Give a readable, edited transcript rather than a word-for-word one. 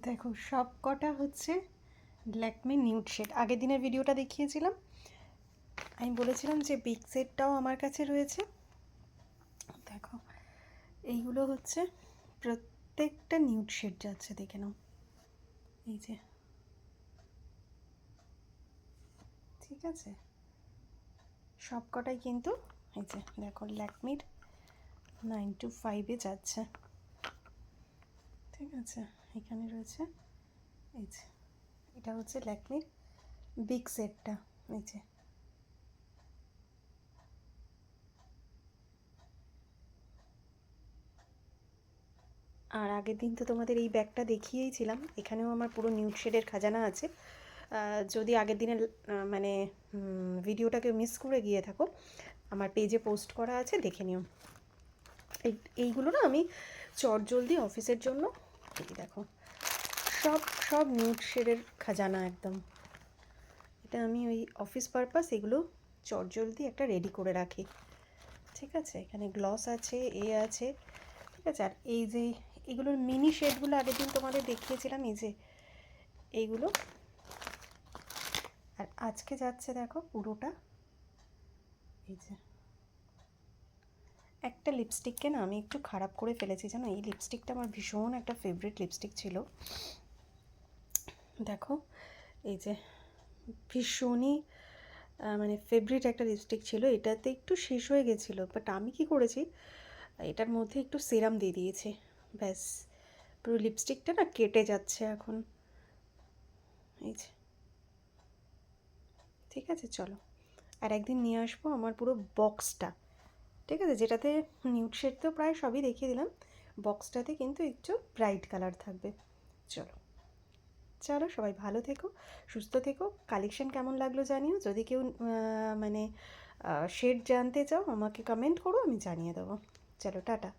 দেখো সব কটা হচ্ছে ল্যাকমে নিউড শেড। আগের দিনের ভিডিওটা দেখিয়েছিলাম, আমি বলেছিলাম যে বিগ সেটটাও আমার কাছে রয়েছে। দেখো এইগুলো হচ্ছে প্রত্যেকটা নিউড শেড যাচ্ছে, দেখে নাও। এই যে, ঠিক আছে, সব কটাই কিন্তু এই যে দেখো ল্যাকমির 925-এ যাচ্ছে। ঠিক আছে, এখানে রয়েছে এই যে, এটা হচ্ছে ল্যাকমির বিগ সেটটা। এই যে, আর আগের দিন তো তোমাদের এই ব্যাগটা দেখিয়েইছিলাম, এখানেও আমার পুরো নিউড শেডের খাজানা আছে। যদি আগের দিনের মানে ভিডিওটাকে মিস করে গিয়ে থাকো, আমার পেজে পোস্ট করা আছে, দেখে নিও। এইগুলো না আমি চটজলদি অফিসের জন্য, এই দেখো সব সব নিউড শেডের খাজানা একদম। এটা আমি ওই অফিস পারপাস এগুলো চটজলদি একটা রেডি করে রাখি। ঠিক আছে, এখানে গ্লস আছে, আছে, ঠিক আছে। আর এই যে এগুলোর মিনি শেডগুলো আগের দিন তোমাদের দেখিয়েছিলাম, এই যে এইগুলো। আর আজকে যাচ্ছে দেখো পুরোটা এই যে। একটা লিপস্টিককে না আমি একটু খারাপ করে ফেলেছি, জানো। এই লিপস্টিকটা আমার ভীষণ একটা ফেভারিট লিপস্টিক ছিল। দেখো এই যে, ভীষণই মানে ফেভারিট একটা লিপস্টিক ছিল। এটাতে একটু শেষ হয়ে গেছিলো, বাট আমি কি করেছি, এটার মধ্যে একটু সিরাম দিয়ে দিয়েছি, ব্যাস পুরো লিপস্টিকটা না কেটে যাচ্ছে এখন। এই যে, ঠিক আছে, চলো আর একদিন নিয়ে আসবো আমার পুরো বক্সটা। ঠিক আছে, যেটাতে নিউড শেড তো প্রায় সবই দেখিয়ে দিলাম, বক্সটাতে কিন্তু একটু ব্রাইট কালার থাকবে। চলো চলো, সবাই ভালো থেকো, সুস্থ থেকো। কালেকশন কেমন লাগলো জানিও। যদি কেউ মানে শেড জানতে চাও আমাকে কমেন্ট করো, আমি জানিয়ে দেবো। চলো, টাটা।